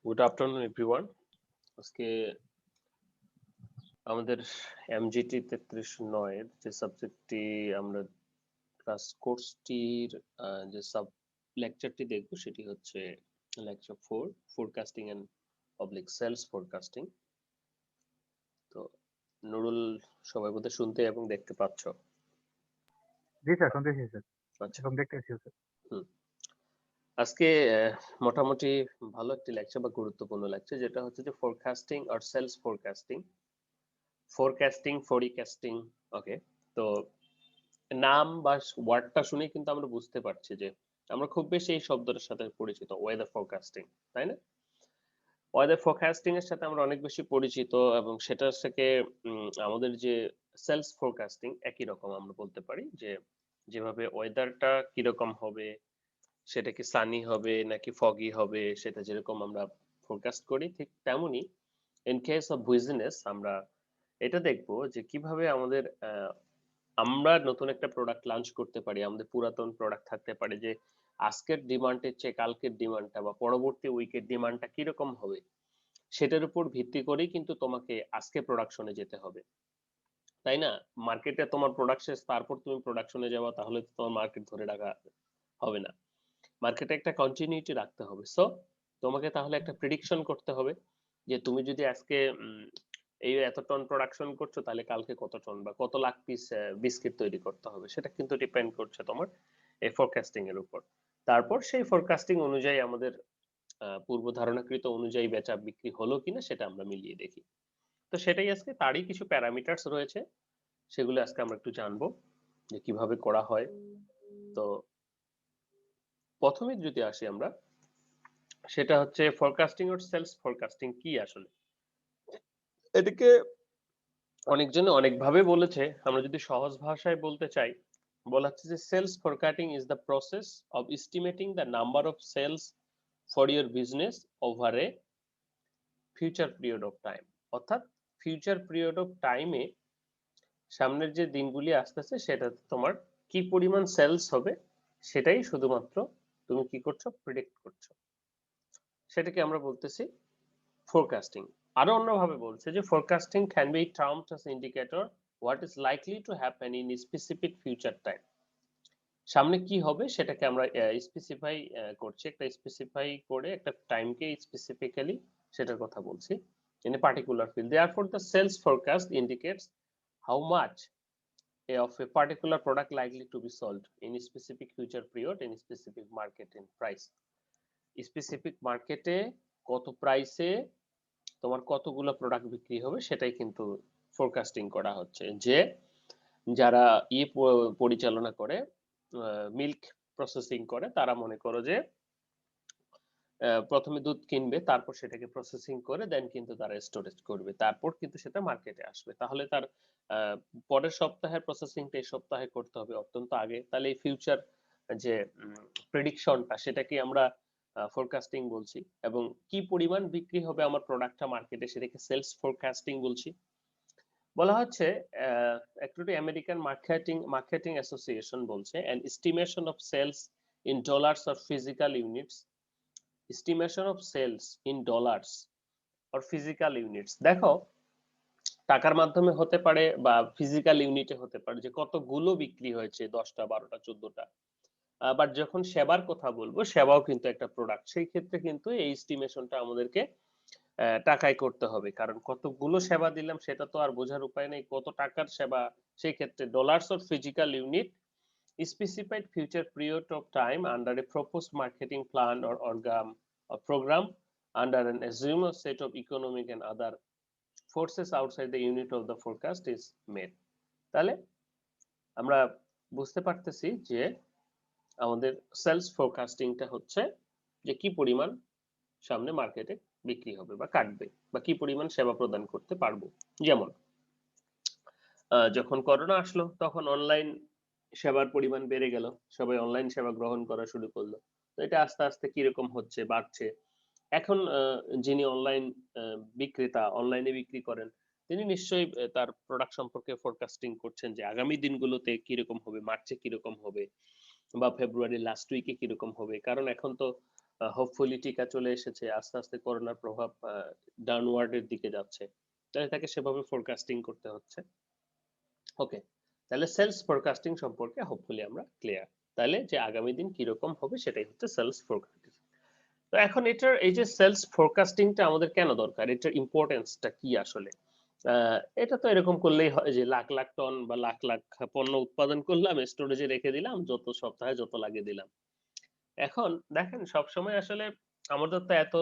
Good afternoon everyone. আজকে আমাদের এমজিটি 3309 এর যে সাবজেক্টটি আমরা কোর্সটির যে সাব লেকচারটি দেখব সেটি হচ্ছে lecture 4, forecasting and public sales forecasting. তো নুরুল, সবাই বোধহয় শুনতে এবং দেখতে পাচ্ছ? জি স্যার, শুনতেছি স্যার, আচ্ছা। এবং দেখতেছি স্যার। আজকে মোটামুটি ভালো একটি লেকচার বা গুরুত্বপূর্ণ লেকচার, যেটা হচ্ছে যে ফোরকাস্টিং আর সেলস ফোরকাস্টিং। ফোরকাস্টিং। ওকে, তো নাম বা ওয়ার্ডটা শুনে কিন্তু আমরা বুঝতে পারছি যে আমরা খুব বেশি এই শব্দটার সাথে পরিচিত, ওয়েদার ফোরকাস্টিং, তাই না? ওয়েদার ফোরকাস্টিং এর সাথে আমরা অনেক বেশি পরিচিত, এবং সেটার থেকে আমাদের যে সেলস ফোরকাস্টিং একই রকম আমরা বলতে পারি, যে যেভাবে ওয়েদারটা কিরকম হবে, সেটা কি সানি হবে নাকি ফগি হবে, সেটা যেরকম আমরা ফোরকাস্ট করি, ঠিক তেমনি ইন কেস অফ বিজনেস আমরা এটা দেখবো যে কিভাবে আমাদের আমরা নতুন একটা প্রোডাক্ট লঞ্চ করতে পারি। আমাদের পুরাতন প্রোডাক্ট থাকতে পারে যে আজকের ডিমান্ডের চেয়ে কালকের ডিমান্ডটা বা পরবর্তী উইকের ডিমান্ডটা কিরকম হবে, সেটার উপর ভিত্তি করেই কিন্তু তোমাকে আজকে প্রোডাকশনে যেতে হবে, তাই না? মার্কেটে তোমার প্রোডাক্ট শেষ, তারপর তুমি প্রোডাকশনে যাওয়া, তাহলে তো তোমার মার্কেট ধরে রাখা হবে না। মার্কেটে একটা কন্টিনিউটি রাখতে হবে। সো তোমাকে তাহলে একটা প্রেডিকশন করতে হবে যে তুমি যদি আজকে এই এত টন প্রোডাকশন করছো, তাহলে কালকে কত টন বা কত লাখ পিস বিস্কিট তৈরি করতে হবে, সেটা কিন্তু ডিপেন্ড করছে তোমার এই ফোরকাস্টিং এর উপর। তারপর সেই ফোরকাস্টিং অনুযায়ী আমাদের পূর্ব ধারণাকৃত অনুযায়ী বেচা বিক্রি হলো কিনা সেটা আমরা মিলিয়ে দেখি। তো সেটাই আজকে, তারই কিছু প্যারামিটারস রয়েছে, সেগুলো আজকে আমরা একটু জানবো যে কিভাবে করা হয়। তো প্রথমে যদি আসি আমরা, সেটা হচ্ছে ফরকাস্টিং আর সেলস ফরকাস্টিং কি আসলে। এদিকে অনেকজনে অনেকভাবে বলেছে, আমরা যদি সহজ ভাষায় বলতে চাই, বলা হচ্ছে যে sales forecasting is the process of estimating the number of sales for your business over a future period of time. অর্থাৎ ফিউচার পিরিয়ড অফ টাইমে সামনের যে দিনগুলি আসতেছে সেটাতে তোমার কি পরিমাণ সেলস হবে, সেটাই শুধুমাত্র তুমি কি করছো, প্রেডিক্ট করছো, সেটাকে আমরা বলতেছি ফোরকাস্টিং। আরো অন্যভাবে বলছে যে forecasting can be termed as indicator what is likely to happen in specific future time. সামনে কি হবে সেটাকে আমরা স্পেসিফাই করছি, একটা স্পেসিফাই করে একটা টাইমকে স্পেসিফিক্যালি সেটার কথা বলছি in a particular field. Therefore the sales forecast indicates how much of a particular product likely to be sold in a specific future period in a specific market in price. Specific মার্কেটে কত প্রাইসে তোমার কতগুলো product বিক্রি হবে, সেটাই কিন্তু forecasting করা হচ্ছে। যে যারা পরিচালনা করে, মিল্ক প্রসেসিং করে, তারা মনে করো যে প্রথমে দুধ কিনবে, তারপর সেটাকে প্রসেসিং করে দেন কিন্তু তারা স্টোরেজ করবে, তারপর কিন্তু সেটা মার্কেটে আসবে। তাহলে তার পরের সপ্তাহের প্রসেসিংটা এই সপ্তাহে করতে হবে অত্যন্ত আগে। তাহলে এই ফিউচার যে প্রেডিকশনটা, সেটাকে আমরা ফোরকাস্টিং বলছি। এবং কি পরিমাণ বিক্রি হবে আমার প্রোডাক্টটা মার্কেটে, সেটাকে সেলস ফোরকাস্টিং বলছি। বলা হচ্ছে একটু আমেরিকান মার্কেটিং অ্যাসোসিয়েশন বলছে an estimation of sales in dollars or physical units, estimation of sales in dollars or physical units। দেখো, টাকার মাধ্যমে হতে পারে বা ফিজিক্যাল ইউনিটে হতে পারে যে কতগুলো বিক্রি হয়েছে, 10টা 12টা 14টা। বাট যখন সেবার কথা বলবো, সেবাও কিন্তু একটা প্রোডাক্ট, সেই ক্ষেত্রে কিন্তু এই এস্টিমেশনটা আমাদেরকে টাকায় করতে হবে, কারণ কতগুলো সেবা দিলাম সেটা তো আর বোঝার উপায় নেই, কত টাকার সেবা। সেই ক্ষেত্রে dollars or physical unit specified future period of time under a proposed marketing plan or program under an assumed set of economic and other forces outside the unit of the forecast is made। তাহলে আমরা বুঝতে পারতেছি যে আমাদের sales ফোরকাস্টিংটা হচ্ছে যে কি পরিমাণ সামনে মার্কেটে বিক্রি হবে বা কাটবে, বা কি পরিমাণ সেবা প্রদান করতে পারবো। যেমন যখন করোনা আসলো, তখন অনলাইন সেবার পরিমাণ বেড়ে গেল, সবাই অনলাইন সেবা গ্রহণ করা শুরু করলো। তো এটা আস্তে আস্তে কিরকম হচ্ছে, বাড়ছে। এখন যিনি অনলাইন বিক্রেতা, অনলাইনে বিক্রি করেন, তিনি নিশ্চয়ই তার প্রোডাক্ট সম্পর্কে ফোরকাস্টিং করছেন যে আগামী দিনগুলোতে কিরকম হবে, মার্চে কিরকম হবে, বা ফেব্রুয়ারি লাস্ট উইকে কিরকম হবে। কারণ এখন তো হোপফুলি টিকা চলে এসেছে, আস্তে আস্তে করোনার প্রভাব ডাউনওয়ার্ড এর দিকে যাচ্ছে, তাহলে তাকে সেভাবে ফোরকাস্টিং করতে হচ্ছে। ওকে, তাহলে সেলস ফোরকাস্টিং সম্পর্কে হোপফুলি আমরা ক্লিয়ার। তাহলে যে আগামী দিন কিরকম হবে সেটাই হচ্ছে সেলস ফোরকাস্টিং। তো এখন এটার এই যে সেলস ফোরকাস্টিংটা আমাদের কেন দরকার, এটার ইম্পর্টেন্সটা কি আসলে? এটা তো এরকম করলেই হয় যে লাখ লাখ টন বা লাখ লাখ পণ্য উৎপাদন করলাম, স্টোরেজে রেখে দিলাম, যত সপ্তাহে যত লাগে দিলাম। এখন দেখেন সবসময় আসলে আমাদের তো এত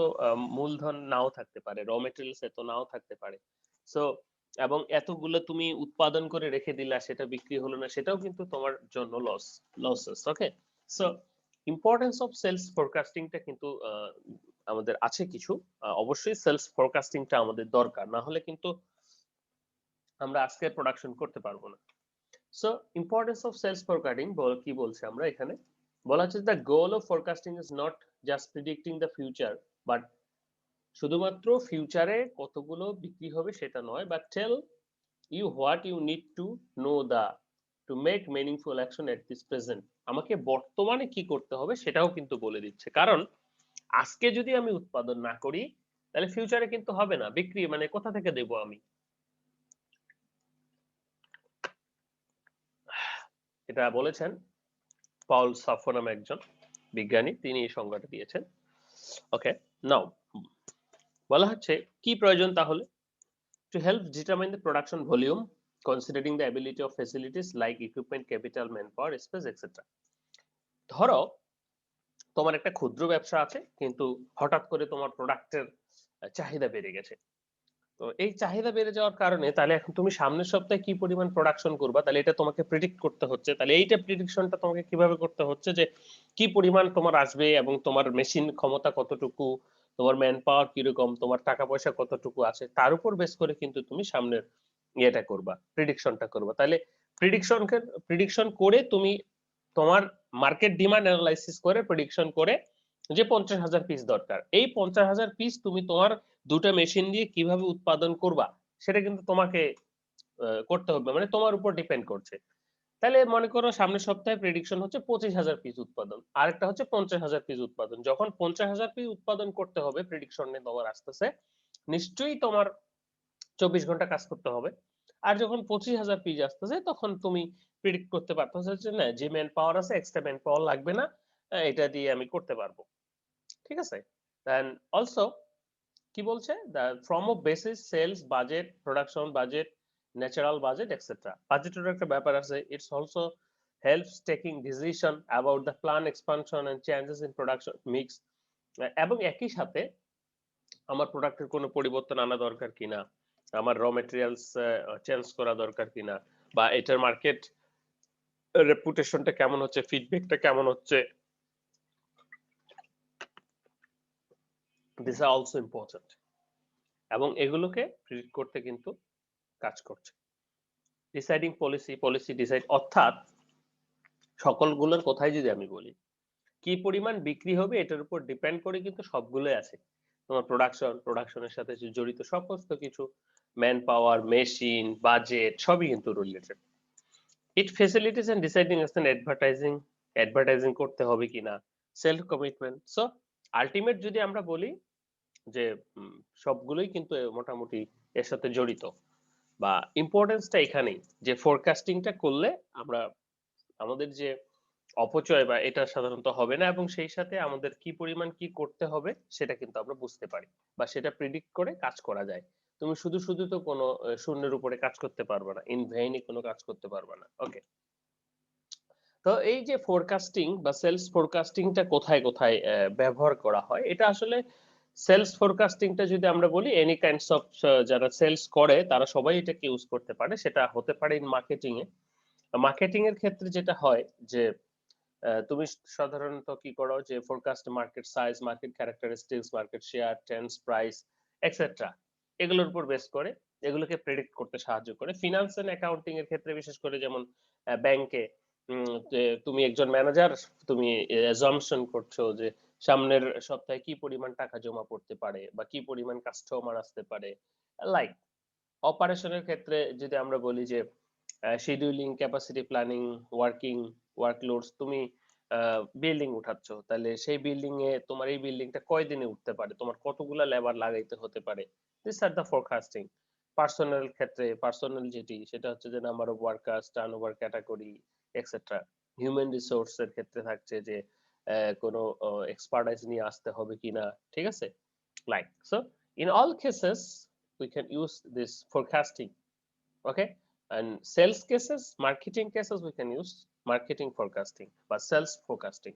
মূলধন নাও থাকতে পারে, র মেটেরিয়ালস এত নাও থাকতে পারে। সো এবং এতগুলো তুমি উৎপাদন করে রেখে দিলা, সেটা বিক্রি হলো না, সেটাও কিন্তু তোমার জন্য losses. Okay, so importance of sales ফোরকাস্টিংটা কিন্তু আমাদের আছে কিছু। অবশ্যই সেলস ফোরকাস্টিংটা আমাদের দরকার, না হলে কিন্তু আমরা আজকে প্রোডাকশন করতে পারবো না। So importance of sales forecasting কি বলছে আমরা এখানে, বলা হচ্ছে the goal of forecasting is not just predicting the future, but শুধুমাত্র ফিউচারে কতগুলো বিক্রি হবে সেটা নয়, but tell you what you need to know the to make meaningful action at this present. আমাকে বর্তমানে কি করতে হবে সেটাও কিন্তু বলে দিচ্ছে, কারণ আজকে যদি আমি উৎপাদন না করি তাহলে ফিউচারে কিন্তু হবে না বিক্রি, মানে কোথা থেকে দেবো আমি? এটা বলেছেন পল সাফো নামে একজন বিজ্ঞানী, তিনি এই সংজ্ঞাটা দিয়েছেন। ওকে, নাও বলা হচ্ছে কি প্রয়োজন তাহলে, to help determine the production volume considering the ability of facilities like equipment, capital, manpower, space, etc. ধরো তোমার একটা ক্ষুদ্র ব্যবসা আছে, কিন্তু হঠাৎ করে তোমার প্রোডাক্টের চাহিদা বেড়ে গেছে। তো এই চাহিদা বেড়ে যাওয়ার কারণে তাহলে এখন তুমি সামনের সপ্তাহে কি পরিমাণ প্রোডাকশন করবা, তাহলে এটা তোমাকে প্রেডিক্ট করতে হচ্ছে। তাহলে এইটা প্রেডিকশনটা তোমাকে কিভাবে করতে হচ্ছে, যে কি পরিমাণ তোমার আসবে এবং তোমার মেশিন ক্ষমতা কতটুকু, তোমার ম্যান পাওয়ার কিরকম, তোমার টাকা পয়সা কতটুকু আছে, তার উপর বেস করে কিন্তু তুমি সামনের ইয়েটা করবা, প্রেডিকশনটা করবা। তাহলে প্রেডিকশন করে তুমি তোমার মার্কেট ডিমান্ড অ্যানালাইসিস করে প্রেডিকশন করে যে 50,000 পিস দরকার, এই 50,000 পিস তুমি তোমার দুটো মেশিন দিয়ে কিভাবে উৎপাদন করবা সেটা কিন্তু তোমাকে করতে হবে, মানে তোমার উপর ডিপেন্ড করছে। তাহলে মনে করো সামনের সপ্তাহে প্রেডিকশন হচ্ছে 25,000 পিস উৎপাদন, আরেকটা হচ্ছে 50,000 পিস উৎপাদন। যখন 50,000 পিস উৎপাদন করতে হবে প্রেডিকশনে তোমার আসতেছে, নিশ্চয়ই তোমার 24 ঘন্টা কাজ করতে হবে। আর যখন 25,000 পিস আসতেছে তখন তুমি প্রেডিক্ট করতে পারতেছো যে না, যে ম্যান পাওয়ার আছে এক্সট্রা ম্যান পাওয়ার লাগবে না, এটা দিয়ে আমি করতে পারবো। ঠিক আছে, দেন অলসো কি বলছে, the from of basis sales budget, production budget, natural budget etcetera. বাজেটের একটা ব্যাপার আছে, it's also helps taking decision about the plan expansion and changes in production mix. এবং একই সাথে আমার প্রোডাক্টের কোনো পরিবর্তন আনা দরকার কিনা, আমার র মেটেরিয়ালস চেঞ্জ করা দরকার কিনা, বা এটার মার্কেট রেপুটেশনটা কেমন হচ্ছে, ফিডব্যাকটা কেমন হচ্ছে, দিস আর অলসো ইম্পর্টেন্ট। এবং এগুলোকে প্রিডিক্ট করতে কিন্তু কাজ করছে। ডিসাইডিং পলিসি ডিসাইড, অর্থাৎ সকলগুলোর কথাই যদি আমি বলি, কি পরিমাণ বিক্রি হবে এটার উপর ডিপেন্ড করে কিন্তু সবগুলোই আছে। তোমার প্রোডাকশনের সাথে যে জড়িত সমস্ত কিছু, ম্যান পাওয়ার, মেশিন, বাজেট, সবই কিন্তু related. It facilities and deciding আসেন অ্যাডভার্টাইজিং করতে হবে কিনা, সেলফ কমিটমেন্ট। সো আলটিমেট যদি আমরা বলি যে সবগুলোই কিন্তু মোটামুটি এর সাথে জড়িত, বা ইম্পর্টেন্সটা এখানেই যে ফোরকাস্টিংটা করলে আমরা আমাদের যে অপচয় বা এটা সাধারণত হবে না, এবং সেই সাথে আমাদের কি পরিমাণ কি করতে হবে সেটা কিন্তু আমরা বুঝতে পারি, বা সেটা প্রেডিক্ট করে কাজ করা যায়। তুমি শুধু শুধু তো কোনো শূন্যের উপরে কাজ করতে পারবে না, ইন ভেইনে কোনো কাজ করতে পারবে না। ওকে, তো এই যে ফোরকাস্টিং বা সেলস ফোরকাস্টিংটা কোথায় কোথায় ব্যবহার করা হয়, এটা আসলে সেলস ফোরকাস্টিংটা যদি আমরা বলি এনি কাইন্ডস অফ, যারা সেলস করে তারা সবাই এটাকে ইউজ করতে পারে। সেটা হতে পারে ইন মার্কেটিং এ। মার্কেটিং এর ক্ষেত্রে যেটা হয় যে তুমি সাধারণত কি করো, যে forecast market size, market characteristics, market share, Trends, price etcetera, এগুলোর উপর বেস করে এগুলোকে প্রেডিক্ট করতে সাহায্য করে। ফিনান্স এন্ড অ্যাকাউন্টিং এর ক্ষেত্রে বিশেষ করে, যেমন ব্যাংকে তুমি একজন ম্যানেজার, তুমি অ্যাজাম্পশন করছো যে সামনের সপ্তাহে কি পরিমাণ টাকা জমা পড়তে পারে বা কি পরিমাণ কাস্টমার আসতে পারে। লাইক অপারেশনের ক্ষেত্রে যদি আমরা বলি যে শিডিউলিং, ক্যাপাসিটি প্ল্যানিং, ওয়ার্কিং ওয়ার্কলোডস, তুমি বিল্ডিং উঠাচ্ছ, তাহলে সেই বিল্ডিং এ তোমার এই বিল্ডিংটা কয়দিনে উঠতে পারে, তোমার কতগুলা লেবার লাগাইতে হতে পারে। This are the forecasting. Personal ক্ষেত্রে পার্সোনাল যেটি সেটা হচ্ছে যে number of workers, turnover category etcetera. Human resource এর ক্ষেত্রে থাকছে যে কোনো এক্সপার্টাইজ নিয়ে আসতে হবে কিনা, ঠিক আছে? Like so in all cases we can use this forecasting, okay? And sales cases, marketing cases, we can use marketing forecasting বা sales forecasting.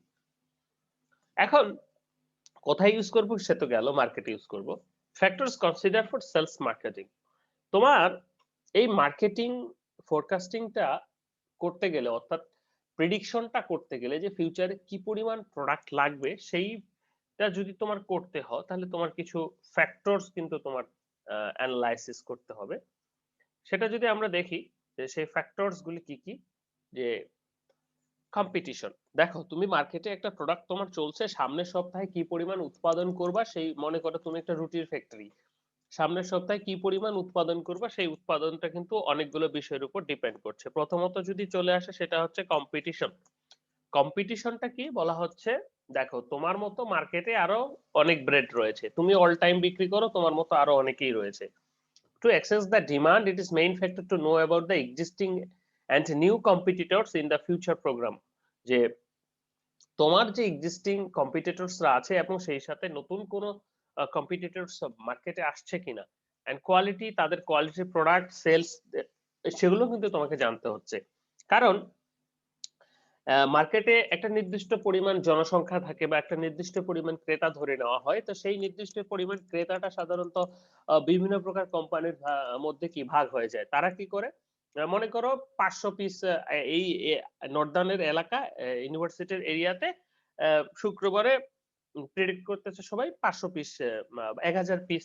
এখন কোথায় ইউজ করব সে তো গেল, মার্কেটে ইউজ করব। Factors consider for sales marketing. তোমার এই মার্কেটিং ফোরকাস্টিংটা করতে গেলে, অর্থাৎ প্রেডিকশনটা করতে গেলে যে ফিউচারে কি পরিমাণ প্রোডাক্ট লাগবে সেইটা যদি তোমার করতে হয়, তাহলে তোমার কিছু ফ্যাক্টরস কিন্তু তোমার অ্যানালাইসিস করতে হবে। সেটা যদি আমরা দেখি যে সেই ফ্যাক্টরস গুলি কি কি, যে কম্পিটিশন। দেখো তুমি মার্কেটে একটা প্রোডাক্ট তোমার চলছে, সামনের সপ্তাহে কি পরিমাণ উৎপাদন করবা, সেই মনে করো তুমি একটা রুটির ফ্যাক্টরি, সামনের সপ্তাহে কি পরিমাণ উৎপাদন করবা, সেই উৎপাদনটা কিন্তু অনেকগুলো বিষয়ের উপর ডিপেন্ড করছে। প্রথমত যদি চলে আসে সেটা হচ্ছে কম্পিটিশন। কম্পিটিশনটা কি বলা হচ্ছে, দেখো তোমার মতো মার্কেটে আরো অনেক ব্রেড রয়েছে, তুমি অল টাইম বিক্রি করো, তোমার মতো আরো অনেকেই রয়েছে। To access the demand, it is main factor to know about the existing and new competitors in the future program. যে তোমার যে এক্সিস্টিং কম্পিটিটরসরা আছে এবং সেই সাথে নতুন কোন কম্পিটিটরস মার্কেটে আসছে কিনা, এন্ড কোয়ালিটি, তাদের কোয়ালিটি প্রোডাক্ট সেলস, সেগুলো কিন্তু তোমাকে জানতে হচ্ছে। কারণ মার্কেটে একটা নির্দিষ্ট পরিমাণ জনসংখ্যা থাকে বা একটা নির্দিষ্ট পরিমাণ ক্রেতা ধরে নেওয়া হয়, তো সেই নির্দিষ্ট পরিমাণ ক্রেতাটা সাধারণত বিভিন্ন প্রকার কোম্পানির মধ্যে কি ভাগ হয়ে যায়। তারা কি করে, মনে করো 500 পিস এই নর্দার্নের এলাকা ইউনিভার্সিটির এরিয়াতে শুক্রবারে প্রেডিক্ট করতেছে সবাই 500 পিস 1000 পিস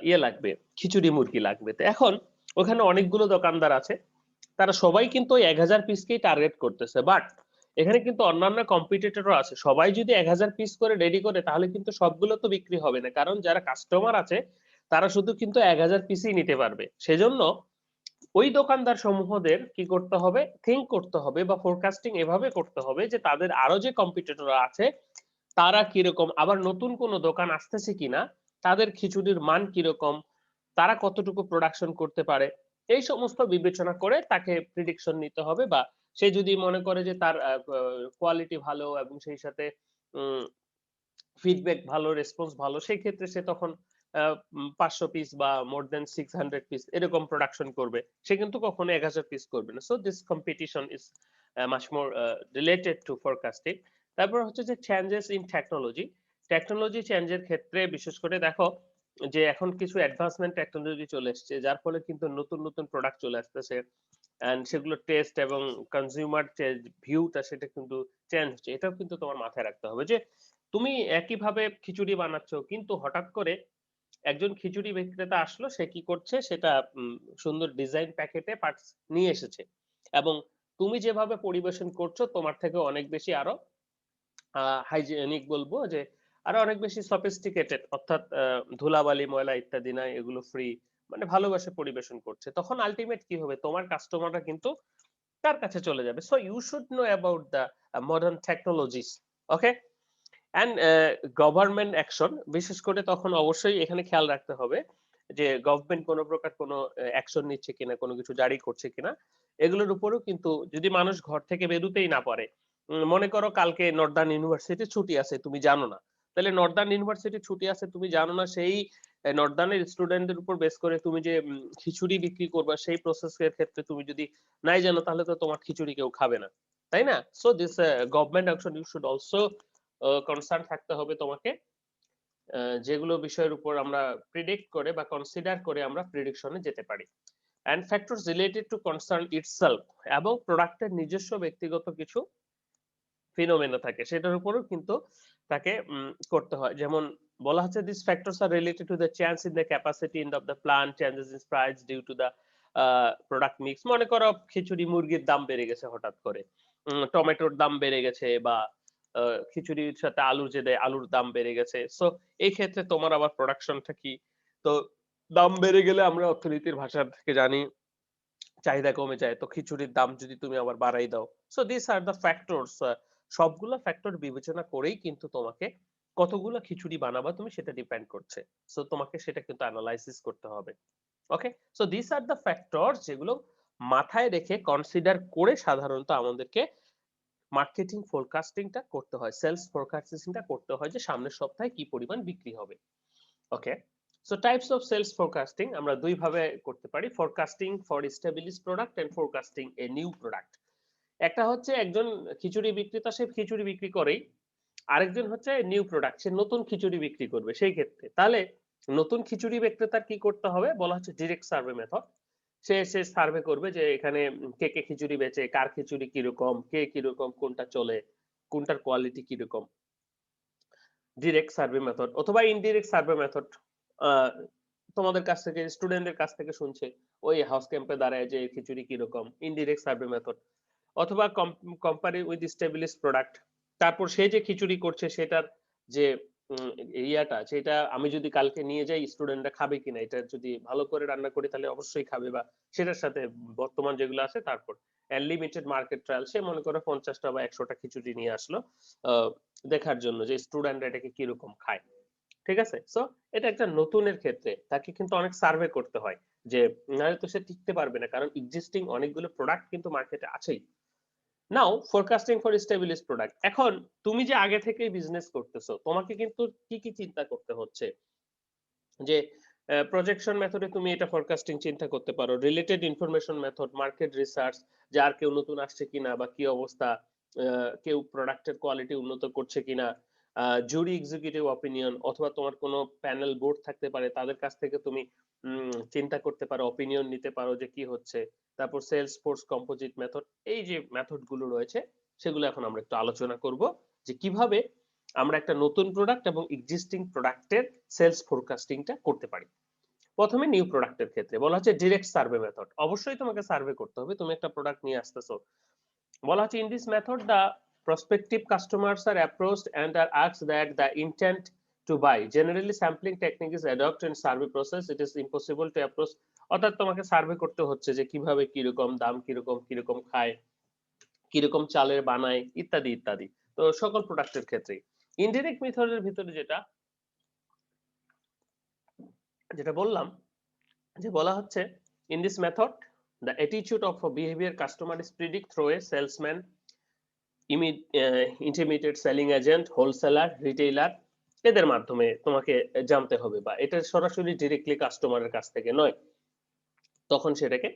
ইয়ে লাগবে, খিচুড়ি মুরগি লাগবে। তো এখন ওখানে অনেকগুলো দোকানদার আছে, তারা সবাই কিন্তু ওই 1000 পিসকেই টার্গেট করতেছে, বাট এখানে কিন্তু অন্যান্য কম্পিটিটরও আছে। সবাই যদি 1000 পিস করে রেডি করে তাহলে কিন্তু সবগুলো তো বিক্রি হবে না, কারণ যারা কাস্টমার আছে তারা শুধু কিন্তু 1000 পিসই নিতে পারবে। সেজন্য ওই দোকানদার সমূহদের কি করতে হবে, থিঙ্ক করতে হবে বা ফোরকাস্টিং এভাবে করতে হবে যে তাদের আরো যে কম্পিটিটর আছে তারা কিরকম, আবার নতুন কোন দোকান আসতেছে কিনা, তাদের খিচুড়ির মান কিরকম, তারা কতটুকু প্রোডাকশন করতে পারে, এই সমস্ত বিবেচনা করে তাকে প্রিডিকশন নিতে হবে। বা সে যদি মনে করে যে তার কোয়ালিটি ভালো এবং সেই সাথে ফিডব্যাক ভালো, রেসপন্স ভালো, সেই ক্ষেত্রে সে তখন 500 পিস বা মোর দেন 600 পিস এরকম প্রোডাকশন করবে, সে কিন্তু কখনো 1000 পিস করবে না। So this competition is much more related to forecasting. তারপর হচ্ছে যে চেঞ্জেস ইন টেকনোলজি। টেকনোলজি চেঞ্জের ক্ষেত্রে বিশেষ করে দেখো যে এখন কিছু অ্যাডভান্সমেন্ট টেকনোলজি চলে এসছে, যার ফলে কিন্তু নতুন নতুন প্রোডাক্ট চলে আসতেছে, এন্ড সেগুলো টেস্ট এবং কনজিউমার ভিউটা সেটা কিন্তু চেঞ্জ হচ্ছে। এটাও কিন্তু তোমার মাথায় রাখতে হবে যে তুমি একইভাবে খিচুড়ি বানাচ্ছো, কিন্তু হঠাৎ করে একজন খিচুড়ি বিক্রেতা আসলো, সে কি করছে সেটা সুন্দর ডিজাইন প্যাকেটে পার্টস নিয়ে এসেছে, এবং তুমি যেভাবে পরিবেশন করছো তোমার থেকে অনেক বেশি আরো হাইজেনিক বলবো, যে আরো অনেক বেশি সফিস্টিকেটেড, অর্থাৎ ধুলাবালি ময়লা ইত্যাদি নাই, এগুলো ফ্রি, মানে ভালোবাসে পরিবেশন করছে, তখন আলটিমেট কি হবে, তোমার কাস্টমাররা কিন্তু তার কাছে চলে যাবে। So you should know about the modern technologies, okay? And government action, বিশেষ করে তখন অবশ্যই এখানে খেয়াল রাখতে হবে যে গভর্নমেন্ট কোনো প্রকার কোনো অ্যাকশন নিচ্ছে কিনা, কোনো কিছু জারি করছে কিনা, এগুলোর উপরেও কিন্তু, যদি মানুষ ঘর থেকে বেরোতেই না পারে, মনে করো কালকে নর্দার্ন ইউনিভার্সিটি ছুটি আছে তুমি জানো না, তাহলে নর্দার্ন ইউনিভার্সিটি ছুটি আছে তুমি জানো না, সেই নর্দার্নের স্টুডেন্টদের উপর বেস করে তুমি যে খিচুড়ি বিক্রি করবা, সেই প্রসেসের ক্ষেত্রে তুমি যদি নাই জানো, তাহলে তো তোমার খিচুড়ি কেউ খাবে না, তাই না? So this government action you should also concern থাকতে হবে তোমাকে, যেগুলো বিষয়ের উপর আমরা প্রিডিক্ট করে বা কনসিডার করে আমরা প্রিডিকশনে যেতে পারি। And factors related to concern itself, এবং প্রোডাক্টের নিজস্ব ব্যক্তিগত কিছু ফিনোমেনা থাকে, সেটার উপরও কিন্তু তাকে করতে হয়। যেমন বলা হচ্ছে this factors are related to the change in the capacity in of the plant, changes in price due to the product mix. মনে করো খিচুড়ি মুরগির দাম বেড়ে গেছে হঠাৎ করে, টমেটোর দাম বেড়ে গেছে, বা খিচুড়ির সাথে আলু যে দেয় আলুর দাম বেড়ে গেছে। সো এই ক্ষেত্রে তোমার আবার প্রোডাকশনটা কি, তো দাম বেড়ে গেলে আমরা অর্থনীতির ভাষা থেকে জানি চাহিদা কমে যায়, তো খিচুড়ির দাম যদি তুমি আবার বাড়াই দাও, so this are the factors সবগুলো ফ্যাক্টর বিবেচনা করেই কিন্তু তোমাকে কতগুলো খিচুড়ি বানাবা তুমি সেটা ডিপেন্ড করছে। সো তোমাকে সেটা কিন্তু এনালাইসিস করতে হবে। Okay? So this are the factors যেগুলো মাথায় রেখে কনসিডার করে সাধারণত আমাদেরকে মার্কেটিং ফোরকাস্টিংটা করতে হয়। সেলস ফোরকাস্টিংটা করতে হয় যে সামনের সপ্তাহে কি পরিমাণ বিক্রি হবে। Okay? So types of sales forecasting আমরা দুই ভাবে করতে পারি। Forecasting for established product and forecasting a new product. একটা হচ্ছে একজন খিচুড়ি বিক্রেতা সে খিচুড়ি বিক্রি করেই। আরেকজন হচ্ছে নিউ প্রোডাক্ট সে নতুন খিচুড়ি বিক্রি করবে সেই ক্ষেত্রে। তাহলে নতুন খিচুড়ি বিক্রেতার কি করতে হবে? বলা হচ্ছে ডিরেক্ট সার্ভে মেথড। সে সার্ভে করবে যে এখানে কে খিচুড়ি বেচে, কার খিচুড়ি কিরকম, কে কিরকম, কোনটা চলে, কোনটার কোয়ালিটি কিরকম। ডিরেক্ট সার্ভে মেথড অথবা ইনডিরেক্ট সার্ভে মেথড। আ তোমাদের কাছ থেকে স্টুডেন্টদের কাছ থেকে শুনছে ওই হাউস ক্যাম্পে দাঁড়ায় যে খিচুড়ি কিরকম, ইনডিরেক্ট সার্ভে মেথড। অথবা কোম্পানি উইথ এস্টাবলিশড প্রোডাক্ট। তারপর সে যে খিচুড়ি করছে সেটার যে উম ইয়াটা সেটা আমি যদি কালকে নিয়ে যাই স্টুডেন্টরা খাবে কিনা, এটা যদি ভালো করে রান্না করি তাহলে অবশ্যই খাবে, বা সেটার সাথে বর্তমান যেগুলো আছে তারপর লিমিটেড মার্কেট ট্রায়াল সে মনে করো ৫০ টা বা ১০০ টা খিচুড়ি নিয়ে আসলো দেখার জন্য যে স্টুডেন্টরা এটাকে কিরকম খায়। ঠিক আছে? সো এটা একটা নতুনের ক্ষেত্রে তাকে কিন্তু অনেক সার্ভে করতে হয় যে নাহলে তো সে টিকতে পারবে না, কারণ এক্সিস্টিং অনেকগুলো প্রোডাক্ট কিন্তু মার্কেটে আছেই। নাও ফোরকাস্টিং ফর এস্টাবলিশড প্রোডাক্ট। এখন তুমি যে আগে থেকেই বিজনেস করতেছো, তোমাকে কিন্তু কি চিন্তা করতে হচ্ছে? যে প্রজেকশন মেথডে তুমি এটা ফোরকাস্টিং চিন্তা করতে পারো। Related information method, market research যে আর কেউ নতুন আসছে কিনা বা কি অবস্থা, আ কেউ প্রোডাক্টের কোয়ালিটি উন্নত করছে কিনা, জুরি এক্সিকিউটিভ অপিনিয়ন অথবা তোমার কোনো প্যানেল বোর্ড থাকতে পারে তাদের কাছ থেকে তুমি চিন্তা করতে পারো, অপিনিয়ন নিতে পারো যে কি হচ্ছে। তারপর সেলস ফোর্স কম্পোজিট মেথড, এই যে মেথড গুলো রয়েছে সেগুলো এখন আমরা একটু আলোচনা করব যে কিভাবে আমরা একটা নতুন প্রোডাক্ট এবং এক্সিস্টিং প্রোডাক্টের সেলস ফোরকাস্টিংটা করতে পারি। প্রথমে নিউ প্রোডাক্টের ক্ষেত্রে বলা হচ্ছে ডিরেক্ট সার্ভে মেথড। অবশ্যই তোমাকে সার্ভে করতে হবে। তুমি একটা প্রোডাক্ট নিয়ে আসতেছো। বলা হচ্ছে in this method the prospective customers are approached and are asked that the intent to buy. Generally sampling technique is adopted in survey process. It is impossible to approach, অর্থাৎ তোমাকে survey করতে হচ্ছে যে কিভাবে কিরকম দাম, কিরকম কিরকম খায়, কিরকম চালের বানায় ইত্যাদি ইত্যাদি। তো সকল প্রোডাক্টের ক্ষেত্রেই ইনডিরেক্ট মেথডের ভিতরে যেটা যেটা বললাম যে বলা হচ্ছে in this method the attitude of a behavior customer is predict through a salesman, intermediate selling agent, wholesaler, retailer এদের মাধ্যমে তোমাকে জানতে হবে, বা এটা সরাসরি ডিরেক্টলি কাস্টমারের কাছ থেকে নয়। তখন সেটাকে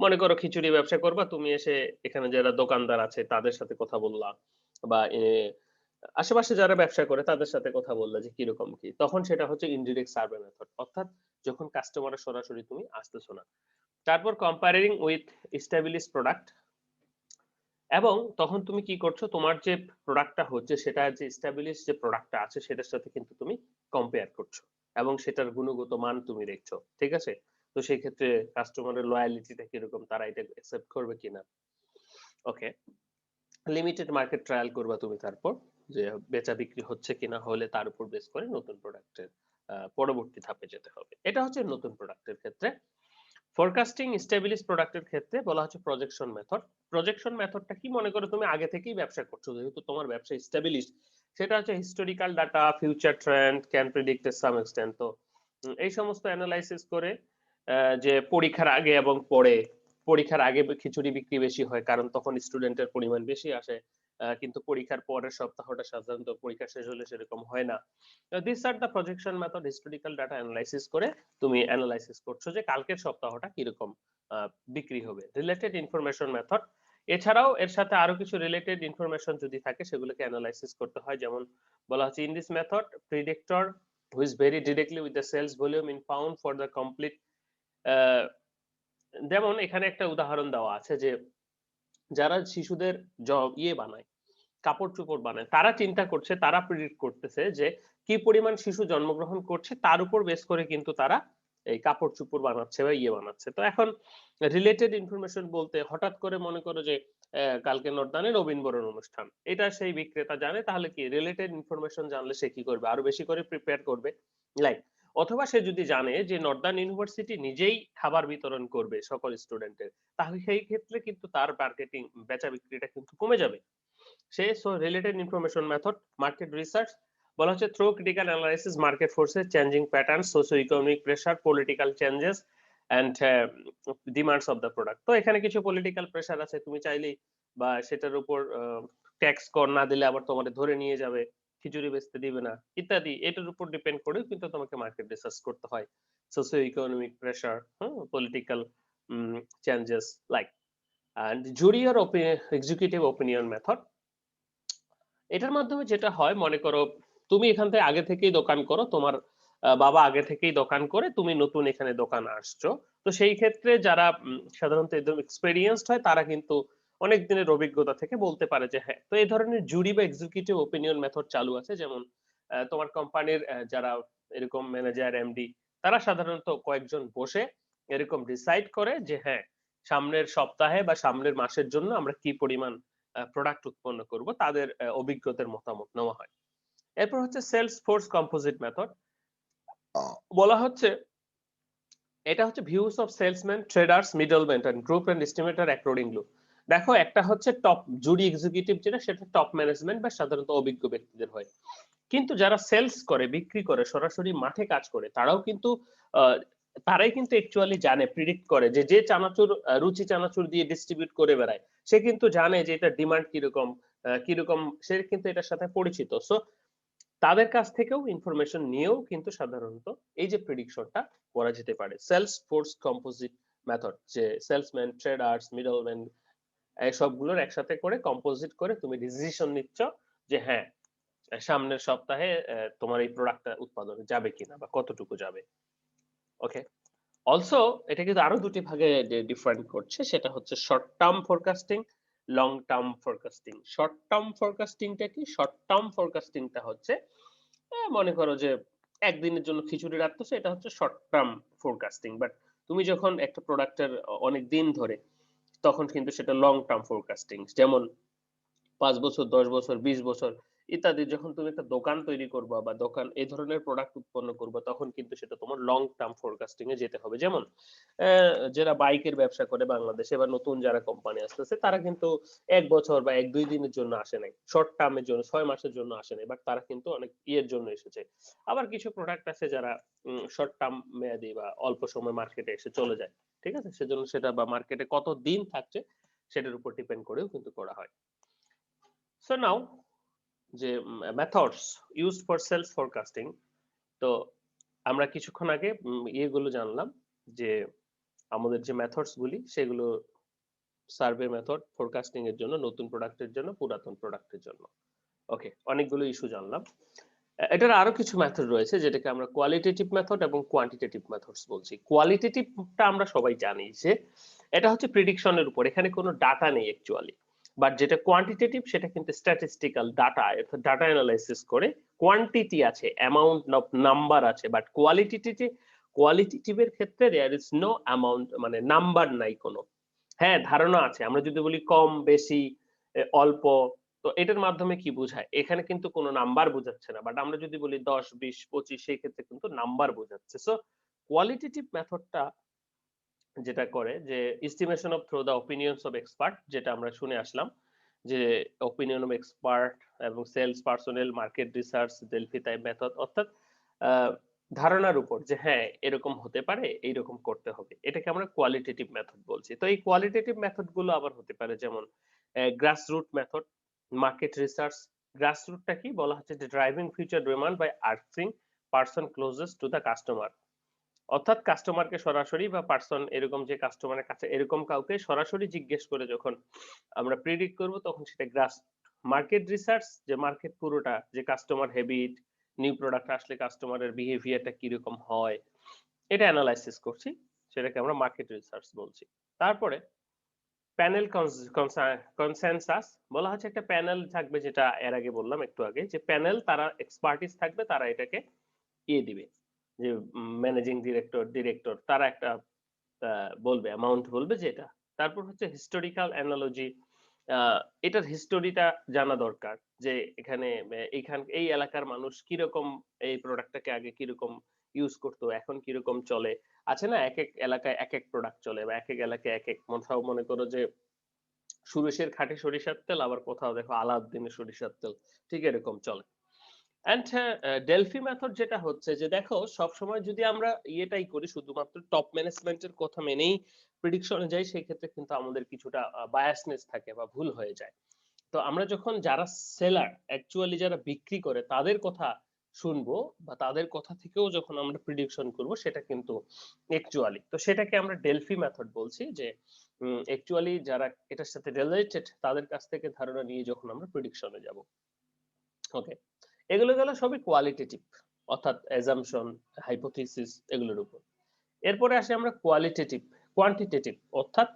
মনে করো খিচুড়ি ব্যবসা করবা, তুমি এসে এখানে যারা দোকানদার আছে তাদের সাথে কথা বললা, বা আশেপাশে যারা ব্যবসা করে তাদের সাথে কথা বললা যে কিরকম কি। তখন সেটা হচ্ছে ইনডিরেক্ট সার্ভে মেথড। অর্থাৎ যখন কাস্টমারের সরাসরি তুমি আসতেছো না। তারপর কম্পারিং উইথ এস্টাবলিশড প্রোডাক্ট, এবং তখন তুমি কি করছো? তোমার যে প্রোডাক্টটা হচ্ছে সেটা যে এস্টাবলিশড যে প্রোডাক্টটা আছে সেটার সাথে কিন্তু তুমি কম্পেয়ার করছো এবং সেটার গুণগত মান তুমি দেখছো। ঠিক আছে? তো সেই ক্ষেত্রে কাস্টমারের লয়ালিটিটা কিরকম, তারা এটা অ্যাকসেপ্ট করবে কিনা। ওকে। লিমিটেড মার্কেট ট্রায়াল করবা তুমি তারপর যে বেচা বিক্রি হচ্ছে কিনা, হলে তার উপর বেস করে নতুন প্রোডাক্টের পরবর্তী ধাপে যেতে হবে। এটা হচ্ছে নতুন প্রোডাক্টের ক্ষেত্রে। ফোরকাস্টিং এস্টাবলিশড প্রোডাক্টের ক্ষেত্রে বলা হচ্ছে প্রজেকশন মেথড। প্রজেকশন মেথডটা কি? মনে করো তুমি আগে থেকেই ব্যবসা করছো, যেহেতু তোমার ব্যবসা এস্টাবলিশড, সেটা হচ্ছে historical data, future trend can predict to some extent. তো এই সমস্ত এনালাইসিস করে যে পরীক্ষার আগে এবং পরে, পরীক্ষার আগে খিচুড়ি বিক্রি বেশি হয় কারণ তখন স্টুডেন্টের পরিমাণ বেশি আসে, কিন্তু পরীক্ষার পরের সপ্তাহটা সাধারণত পরীক্ষা শেষ হলে সেরকম হয় না। This are the projection method. Historical data analysis করে তুমি অ্যানালাইসিস করছো যে কালকের সপ্তাহটা কিরকম বিক্রি হবে। রিলেটেড ইনফরমেশন মেথড, এছাড়াও এর সাথে আরো কিছু রিলেটেড ইনফরমেশন যদি থাকে সেগুলোকে অ্যানালাইসিস করতে হয়। যেমন বলা হচ্ছে in this method predictor which very directly with the sales volume in pound for the complete. যেমন এখানে একটা উদাহরণ দেওয়া আছে যে যারা শিশুদের বানায়, কাপড়-চোপড় বানায়, তারা চিন্তা করছে, তারা প্রেডিক্ট করতেছে যে কি পরিমাণ শিশু জন্মগ্রহণ করছে তার উপর বেস করে কিন্তু তারা এই কাপড়-চোপড় বানাচ্ছে বা বানাচ্ছে। তো এখন রিলেটেড ইনফরমেশন বলতে হঠাৎ করে মনে করো যে কালকে নর্দানে নবীনবরণ অনুষ্ঠান। এটা সেই বিক্রেতা জানে, তাহলে কি রিলেটেড ইনফরমেশন জানলে সে কি করবে? আরো বেশি করে প্রিপেয়ার করবে। লাইক অথবা সে যদি জানে যে নর্দার্ন ইউনিভার্সিটি নিজেই খাবার বিতরণ করবে সকল স্টুডেন্টের, তাহলে সেই ক্ষেত্রে কিন্তু তার মার্কেটিং বেচা বিক্রিটা কিন্তু কমে যাবে। So related information method, market research বলা হচ্ছে through critical analysis market forces, changing pattern, socio economic pressure, political changes and demands of the product. তো এখানে কিছু পলিটিক্যাল প্রেসার আছে, তুমি চাইলেই বা সেটার উপর ট্যাক্স কর না দিলে আবার তোমাদের ধরে নিয়ে যাবে, খিচুড়ি বেচতে দিবে না ইত্যাদি। এটার উপর ডিপেন্ড করেও কিন্তু তোমাকে মার্কেট রিসার্চ করতে হয়। Socio economic pressure, political changes like. And jury or executive opinion method, এটার মাধ্যমে যেটা হয়, মনে করো তুমি এখান থেকে আগে থেকেই দোকান করো, তোমার বাবা আগে থেকেই দোকান করে, তুমি নতুন এখানে দোকান আসছো। তো সেই ক্ষেত্রে যারা সাধারণত একদম এক্সপেরিয়েন্সড হয় তারা কিন্তু অনেক দিনের অভিজ্ঞতা থেকে বলতে পারে যে হ্যাঁ। তো এই ধরনের জুরি বা এক্সিকিউটিভ ওপিনিয়ন মেথড চালু আছে, যেমন তোমার কোম্পানির যারা এরকম ম্যানেজার, এমডি, তারা সাধারণত কয়েকজন বসে এরকম ডিসাইড করে যে হ্যাঁ, সামনের সপ্তাহে বা সামনের মাসের জন্য আমরা কি পরিমাণ প্রোডাক্ট উৎপন্ন করব, তাদের অভিজ্ঞতার মতামত নেওয়া হয়। এরপর হচ্ছে সেলস ফোর্স কম্পোজিট মেথড। বলা হচ্ছে এটা হচ্ছে views of salesman, traders, middleman and group and estimator accordingly. দেখো, একটা হচ্ছে টপ জুরি এক্সিকিউটিভ, যেটা সেটা টপ ম্যানেজমেন্ট বা সাধারণত অভিজ্ঞ ব্যক্তিদের হয়। কিন্তু যারা সেলস করে, বিক্রি করে, সরাসরি মাঠে কাজ করে, তারাও কিন্তু আহ, তারাই কিন্তু অ্যাকচুয়ালি জানে, প্রিডিক্ট করে যে যে চানাচুর রুচি চানাচুর দিয়ে ডিস্ট্রিবিউট করে বেড়ায়, সে কিন্তু জানে যে এটা ডিমান্ড কিরকম, কিরকম, সে কিন্তু এটার সাথে পরিচিত। সো তাদের কাছ থেকেও ইনফরমেশন নিয়েও কিন্তু সাধারণত এই যে প্রেডিকশনটা করা যেতে পারে। সেলস ফোর্স কম্পোজিট মেথড, যে সেলসম্যান, ট্রেডার্স, মিডলম্যান, এই সবগুলোর একসাথে করে কম্পোজিট করে তুমি ডিসিশন নিচ্ছ যে হ্যাঁ, সামনের সপ্তাহে তোমার এই প্রোডাক্টটা উৎপাদনে যাবে কিনা বা কতটুকু যাবে। ওকে। অলসো এটা কিন্তু আরো দুটি ভাগে ডিফারেন্ট করছে, সেটা হচ্ছে short term forecasting, long term forecasting. Short term ফোরকাস্টিংটা কি? শর্ট টার্ম ফোরকাস্টিংটা হচ্ছে মনে করো যে একদিনের জন্য খিচুড়ি রাখতেছো, এটা হচ্ছে শর্ট টার্ম ফোরকাস্টিং। বাট তুমি যখন একটা প্রোডাক্টের অনেক দিন ধরে, তখন কিন্তু সেটা লং টার্ম ফোরকাস্টিং। যেমন ৫ বছর, ১০ বছর, ২০ বছর ইত্যাদি। যখন তুমি একটা দোকান তৈরি করবা বা দোকান এই ধরনের প্রোডাক্ট উৎপন্ন করবা, তখন কিন্তু সেটা তোমার লং টার্ম ফোরকাস্টিং এ যেতে হবে। যেমন যারা বাইকের ব্যবসা করে বাংলাদেশে বা নতুন যারা কোম্পানি আসতেছে, তারা কিন্তু ১ বছর বা ১-২ দিনের জন্য আসে নাই, শর্ট টার্মের জন্য ৬ মাসের জন্য আসে নাই, বাট তারা কিন্তু অনেক ইয়ের জন্য এসেছে। আবার কিছু প্রোডাক্ট আছে যারা শর্ট টার্ম মেয়াদি বা অল্প সময় মার্কেটে এসে চলে যায়। ঠিক আছে? সেজন্য সেটা বা মার্কেটে কত দিন থাকছে সেটার উপর ডিপেন্ড করেও কিন্তু করা হয়। সো নাও, যে methods used for sales forecasting. তো আমরা কিছুক্ষণ আগে ইয়েগুলো জানলাম, যে আমাদের যে মেথডস গুলি সেগুলো সার্ভে মেথড ফরকাস্টিং এর জন্য, নতুন প্রোডাক্টের জন্য, পুরাতন প্রোডাক্টের জন্য। ওকে, অনেকগুলো ইস্যু জানলাম। এটার আরো কিছু মেথড রয়েছে, যেটাকে আমরা কোয়ালিটেটিভ মেথড এবং কোয়ান্টিটেটিভ মেথডস বলছি। কোয়ালিটেটিভটা আমরা সবাই জানি যে এটা হচ্ছে প্রিডিকশনের উপর, এখানে কোনো ডাটা নেই অ্যাকচুয়ালি। বাট যেটা কোয়ান্টিটেটিভ সেটা কিন্তু স্ট্যাটিস্টিক্যাল ডাটা, অর্থাৎ ডাটা অ্যানালাইসিস করে কোয়ান্টিটি আছে, অ্যামাউন্ট অফ নাম্বার আছে। বাট কোয়ালিটেটিভের ক্ষেত্রে দেয়ার ইজ নো অ্যামাউন্ট, মানে নাম্বার নাই কোনো। হ্যাঁ, ধারণা আছে। আমরা যদি বলি কম, বেশি, অল্প, তো এটার মাধ্যমে কি বোঝায়? এখানে কিন্তু কোনো নাম্বার বোঝাচ্ছে না। বাট আমরা যদি বলি ১০, ২০, ২৫, সেই ক্ষেত্রে কিন্তু নাম্বার বোঝাচ্ছে। সো কোয়ালিটেটিভ মেথডটা যেটা করে, যে estimation of through the opinions of expert, যেটা আমরা শুনে আসলাম, যে অপিনিয়ন অফ এক্সপার্ট এবং sales personnel, market research, Delphi type method, অর্থাৎ আহ, ধারণার উপর যে হ্যাঁ এরকম হতে পারে, এইরকম করতে হবে, এটাকে আমরা কোয়ালিটেটিভ মেথড বলছি। তো এই কোয়ালিটেটিভ মেথড গুলো আবার হতে পারে যেমন গ্রাসরুট মেথড, মার্কেট রিসার্চ। গ্রাসরুটটা কি? বলা হচ্ছে যে driving future demand by asking person closest to the customer. অর্থাৎ কাস্টমারকে সরাসরি বা পার্সন, এরকম যে কাস্টমারের কাছে এরকম কাউকে সরাসরি জিজ্ঞেস করে যখন আমরা প্রেডিক্ট করব, তখন সেটা গ্রাস। মার্কেট রিসার্চ, যে মার্কেট পুরোটা, যে কাস্টমার হ্যাবিট, নিউ প্রোডাক্ট আসলে কাস্টমারের বিহেভিয়ারটা কিরকম হয়, এটা অ্যানালাইসিস করছি, সেটাকে আমরা মার্কেট রিসার্চ বলছি। তারপরে প্যানেল কনসেনসাস, বলা হচ্ছে একটা প্যানেল থাকবে, যেটা এর আগে বললাম একটু আগে, যে প্যানেল, তারা এক্সপার্টিস থাকবে, তারা এটাকে দিবে, যে ম্যানেজিং ডিরেক্টর তারা একটা বলবে, অ্যামাউন্ট বলবে যেটা। তারপর হচ্ছে হিস্টোরিক্যাল অ্যানালজি, এটার হিস্টোরিটা জানা দরকার, যে এখানে এই এলাকার মানুষ কিরকম এই প্রোডাক্টটাকে আগে কিরকম ইউজ করতো, এখন কিরকম চলে। আছে না, এক এক এলাকায় এক এক প্রোডাক্ট চলে, বা এক এক এলাকায় এক এক, মনে করো যে সুরেশের খাঁটি সরিষার তেল, আবার কোথাও দেখো আলাউদ্দিনের সরিষার তেল, ঠিক এরকম চলে। অ্যান্ড ডেলফি মেথড যেটা হচ্ছে যে দেখো সবসময় যদি আমরা ইয়েটাই করি, শুধুমাত্র টপ ম্যানেজমেন্টের কথা মেনেই প্রেডিকশনে যাই, সেক্ষেত্রে কিন্তু আমাদের কিছুটা বায়াসনেস থাকে বা ভুল হয়ে যায়। তো আমরা যখন যারা সেলার, অ্যাকচুয়ালি যারা বিক্রি করে তাদের কথা শুনবো বা তাদের কথা থেকেও যখন আমরা প্রেডিকশন করব, সেটা কিন্তু অ্যাকচুয়ালি, তো সেটাকে আমরা ডেলফি মেথড বলছি, যে অ্যাকচুয়ালি যারা এটার সাথে রিলেটেড তাদের কাছ থেকে ধারণা নিয়ে যখন আমরা প্রেডিকশনে যাব। ওকে, এগুলো গেল সবই কোয়ালিটেটিভ, অর্থাৎ অ্যাজাম্পশন, হাইপোথিসিস, এগুলোর উপর। এরপরে আসি আমরা কোয়ান্টিটেটিভ, অর্থাৎ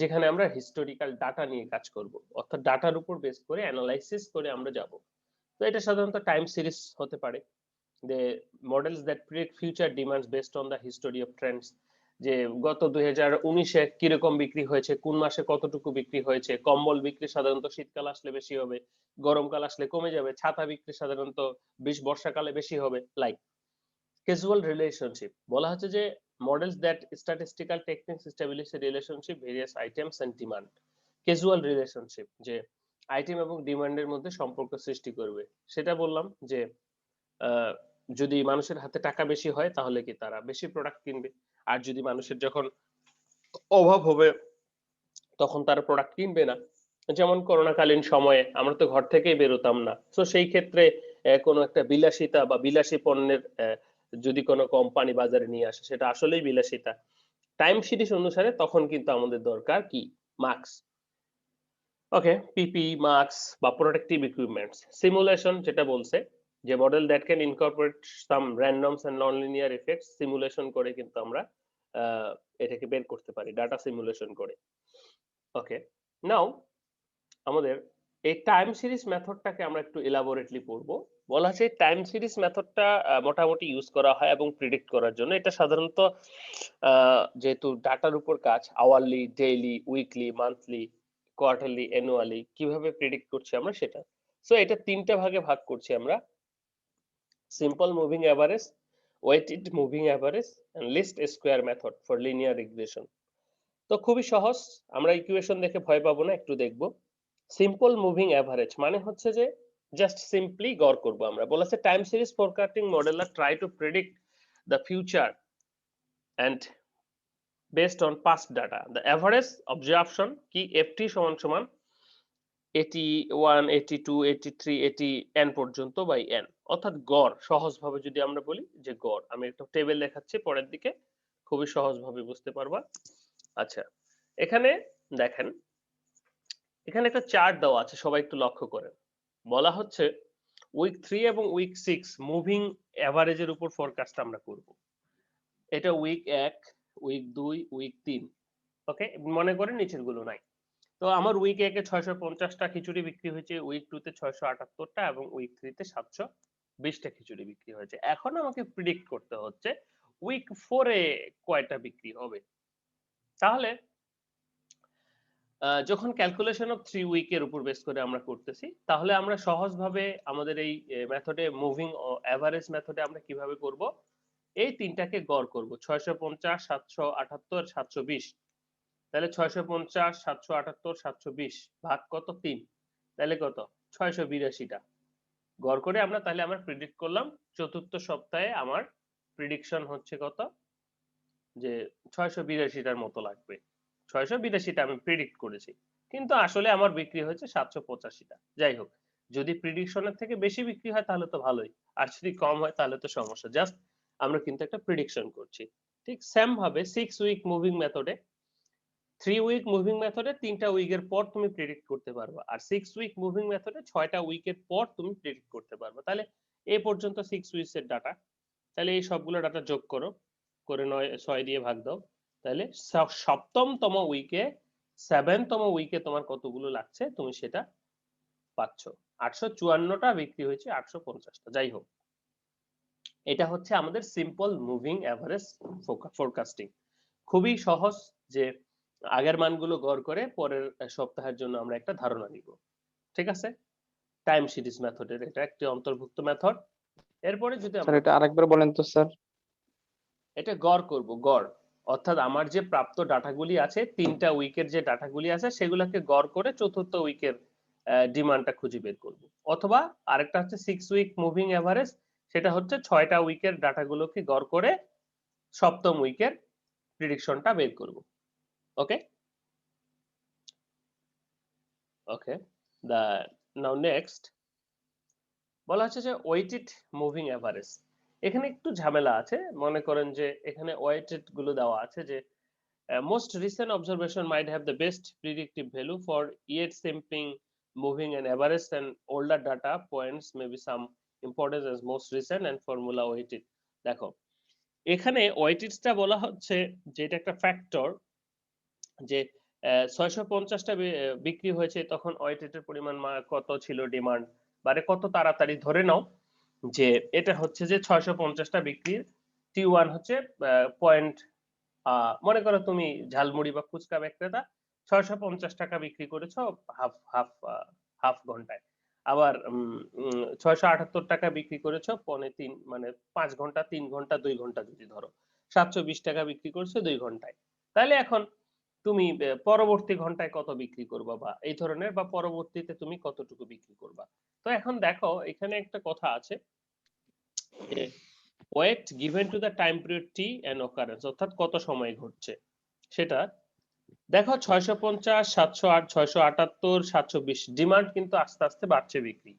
যেখানে আমরা হিস্টোরিক্যাল ডাটা নিয়ে কাজ করব, অর্থাৎ ডাটার উপর বেস করে অ্যানালাইসিস করে আমরা যাব। তো এটা সাধারণত টাইম সিরিজ হতে পারে, the models that predict future demands based on the history of trends, যে গত 2019-এ কিরকম বিক্রি হয়েছে, কোন মাসে কতটুকু বিক্রি হয়েছে, কম্বল বিক্রি সাধারণত শীতকাল আসলে বেশি হবে, গরমকাল আসলে কমে যাবে, ছাতা বিক্রি সাধারণত বর্ষাকালে বেশি হবে। লাইক ক্যাজুয়াল রিলেশনশিপ বলা হচ্ছে যে models that statistical techniques establish a relationship various items and demand. Casual relationship, যে আইটেম এবং ডিমান্ডের মধ্যে সম্পর্ক সৃষ্টি করবে। সেটা বললাম যে আহ, যদি মানুষের হাতে টাকা বেশি হয় তাহলে কি তারা বেশি প্রোডাক্ট কিনবে, আর যদি মানুষের যখন অভাব হবে তখন তারা প্রোডাক্ট কিনবে না। যেমন করোনাকালীন সময়ে আমরা তো ঘর থেকেই বেরোতাম না, তো সেই ক্ষেত্রে কোনো একটা বিলাসিতা বা বিলাসী পণ্যের যদি কোনো কোম্পানি বাজারে নিয়ে আসে, সেটা আসলেই বিলাসিতা, টাইম সিরিজ অনুসারে, তখন কিন্তু আমাদের দরকার কি, মাস্ক। ওকে, পিপি, মাস্ক বা প্রোটেক্টিভ ইকুইপমেন্টস। সিমুলেশন যেটা বলছে যে model that can incorporate some randoms and non linear effects, simulation করে কিন্তু আমরা আহ, এটাকে বের করতে পারি, ডাটা সিমুলেশন করে। ওকে, নাও আমাদের এই টাইম সিরিজ মেথডটাকে আমরা একটু এলাবোরেটলি পড়বো। বলা আছে টাইম সিরিজ মেথডটা মোটামুটি ইউজ করা হয় এবং প্রিডিক্ট করার জন্য। এটা সাধারণত যেহেতু ডাটার উপর কাজ, hourly, daily, weekly, monthly, quarterly, annually, কিভাবে প্রিডিক্ট করছি আমরা সেটা। সো এটা তিনটা ভাগে ভাগ করছি আমরা: simple moving average, weighted moving average and least square method for linear regression. তো খুবই সহজ, আমরা ইকুয়েশন দেখে ভয় পাবো না, একটু দেখবো। সিম্পল মুভিং অ্যাভারেজ মানে হচ্ছে যে জাস্ট সিম্পলি গড় করব আমরা। বলেছে টাইম সিরিজ ফোরকাস্টিং মডেলার try to predict the future and based on past data, the average observation কি এফটি সমান সমান 81, 82, 83, 80 এন পর্যন্ত বাই এন, অর্থাৎ গড়। সহজভাবে যদি আমরা বলি যে গড়, আমি একটা টেবিল দেখাচ্ছি পরের দিকে, খুবই সহজভাবে বুঝতে পারবা। আচ্ছা, এখানে দেখেন, এখানে একটা চার্ট দেওয়া আছে, সবাই একটু লক্ষ্য করেন। বলা হচ্ছে উইক 3 এবং উইক 6 মুভিং এভারেজের উপর ফরকাস্ট আমরা করব। এটা উইক 1, উইক 2, উইক 3। ওকে, মনে করেন নিচের গুলো নাই। তো আমার উইক 1 এ 650টা খিচুড়ি বিক্রি হয়েছে, উইক 2 তে 678টা এবং উইক 3 তে 720টা খিচুড়ি বিক্রি হয়েছে। এখন আমাকে প্রেডিক্ট করতে হচ্ছে উইক 4 এ কয়টা বিক্রি হবে। তাহলে যখন ক্যালকুলেশন অফ 3 উইকের উপর বেস করে আমরা করতেছি, তাহলে আমরা সহজভাবে আমাদের এই মেথডে, মুভিং এভারেজ মেথডে আমরা কিভাবে করব, এই তিনটাকে গড় করব, 650, 778, 720। তাহলে 650, 778, 720 ভাগ কত, 3, তাহলে কত, 682টা। গড় করে আমরা তাহলে আমরা প্রেডিক্ট করলাম চতুর্থ সপ্তাহে আমার প্রেডিকশন হচ্ছে কত, যে 682টার মতো লাগবে। 682টা আমি প্রেডিক্ট করেছি, কিন্তু আসলে আমার বিক্রি হয়েছে 785টা। যাই হোক, যদি প্রেডিকশনের থেকে বেশি বিক্রি হয় তাহলে তো ভালোই, আর যদি কম হয় তাহলে তো সমস্যা। জাস্ট আমরা কিন্তু একটা প্রেডিকশন করছি। ঠিক সেম ভাবে 6 উইক মুভিং মেথডে, 3 উইক মুভিং মেথডে 3টা উইকের পর তুমি প্রেডিক্ট করতে পারবা, আর 6 উইক মুভিং মেথডে 6টা উইকের পর তুমি প্রেডিক্ট করতে পারবা। তাহলে এ পর্যন্ত 6 উইকস এর ডাটা। তাহলে এই সবগুলো ডাটা যোগ করো, করে 6 দিয়ে ভাগ দাও। তাহলে সপ্তমতম উইকে, 7তম উইকে তোমার কতগুলো লাগছে তুমি সেটা পাচ্ছ। 854টা বিক্রি হয়েছে, 850টা। যাই হোক, এটা হচ্ছে আমাদের সিম্পল মুভিং এভারেজ ফোরকাস্টিং। খুবই সহজ, যে আগের মানগুলো গড় করে পরের সপ্তাহের জন্য আমরা একটা ধারণা নিব। ঠিক আছে, টাইম সিরিজ মেথডের এটা একটি অন্তর্ভুক্ত মেথড। এরপরে যদি স্যার আমরা এটা আরেকবার বলেন তো স্যার। এটা গড় করব, গড় অর্থাৎ আমার যে প্রাপ্ত ডাটাগুলি আছে 3টা উইকের যে ডাটাগুলি আছে সেগুলোকে গড় করে চতুর্থ উইকের ডিমান্ডটা খুঁজে বের করব। অথবা আরেকটা হচ্ছে 6 উইক মুভিং এভারেজ, সেটা হচ্ছে 6টা উইকের ডাটাগুলোকে গড় করে সপ্তম উইকের প্রেডিকশনটা বের করব। ওকে ওকে দা নাও নেক্সট বলা হচ্ছে যে ওয়েটেড মুভিং এভারেজ। এখানে একটু ঝামেলা আছে, মনে করেন যে এখানে ওয়েটেড গুলো দেওয়া আছে যে most recent observation might have the best predictive value for yet sampling moving and average, and older data points may be some importance as most recent and formula weighted। দেখো এখানে ওয়েটেডটা বলা হচ্ছে যে এটা একটা ফ্যাক্টর, যে 650টা বিক্রি হয়েছে তখন ওয়েটেড এর পরিমাণ কত ছিল ডিমান্ড, মানে কত তাড়াতাড়ি ধরে নাও যে এটা হচ্ছে যে 650টা বিক্রির T1 হচ্ছে পয়েন্ট, মনে করো তুমি ঝালমুড়ি বা ফুচকা বিক্রেতা 650 টাকা বিক্রি করেছো হাফ হাফ হাফ ঘন্টায়। আবার 678 টাকা বিক্রি করেছো পৌনে 3 মানে 5 ঘন্টা, 3 ঘন্টা, 2 ঘন্টা যদি ধরো 720 টাকা বিক্রি করছো 2 ঘন্টায়। তাহলে এখন তুমি পরবর্তী ঘন্টায় কত বিক্রি করবা বা এই ধরনের, বা পরবর্তীতে তুমি কতটুকু বিক্রি করবা। তো এখন দেখো এখানে একটা কথা আছে যে weight given to the time period T and occurrence, অর্থাৎ কত সময় ঘটছে সেটা। দেখো 650, 708, 678, 720 ডিমান্ড কিন্তু আস্তে আস্তে বাড়ছে বিক্রি।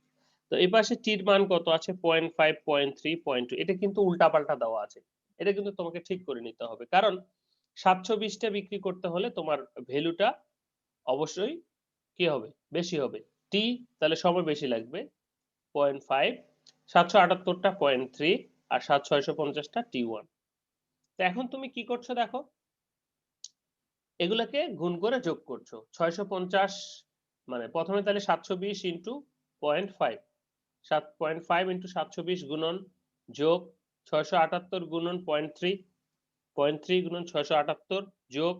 তো এই পাশে টির মান কত আছে 0.5, 0.3, 0.2, এটা কিন্তু উল্টাপাল্টা দেওয়া আছে। এটা কিন্তু তোমাকে ঠিক করে নিতে হবে, কারণ 720টা বিক্রি করতে হলে তোমার ভ্যালুটা অবশ্যই কি হবে, বেশি হবে। টি তাহলে সময় বেশি লাগবে 0.5, 778টা 0.3, আর 650টা T1। তো এখন তুমি কি করছো দেখো, এগুলাকে গুণ করে যোগ করছো। 650 মানে প্রথমে তাহলে 720 ইন্টু 0.5, 7.5 ইন্টু 720 গুণন যোগ 678 গুণন 0.3, 0.3 গুণন 678 যোগ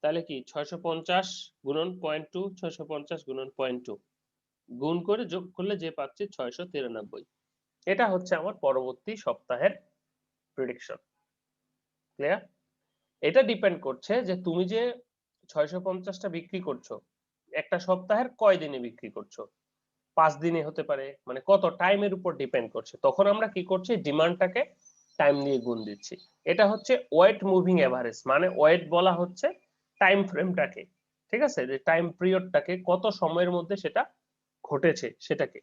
তাহলে কি 650 গুণন 0.2, 650 গুণন 0.2 গুণ করে যোগ করলে যে পাচ্ছি 693। এটা হচ্ছে আমার পরবর্তী সপ্তাহের প্রেডিকশন। ক্লিয়ার? এটা ডিপেন্ড করছে যে তুমি যে 650টা বিক্রি করছো একটা সপ্তাহের কয় দিনে বিক্রি করছো, 5 দিনে হতে পারে, মানে কত টাইমের উপর ডিপেন্ড করছে। তখন আমরা কি করছি, ডিমান্ডটাকে টাইম দিয়ে গুণ দিচ্ছি। এটা হচ্ছে ওয়েট মুভিং এভারেজ, মানে ওয়েট বলা হচ্ছে টাইম ফ্রেমটাকে, ঠিক আছে, যে টাইম পিরিয়ডটাকে কত সময়ের মধ্যে সেটা ঘটেছে সেটাকে।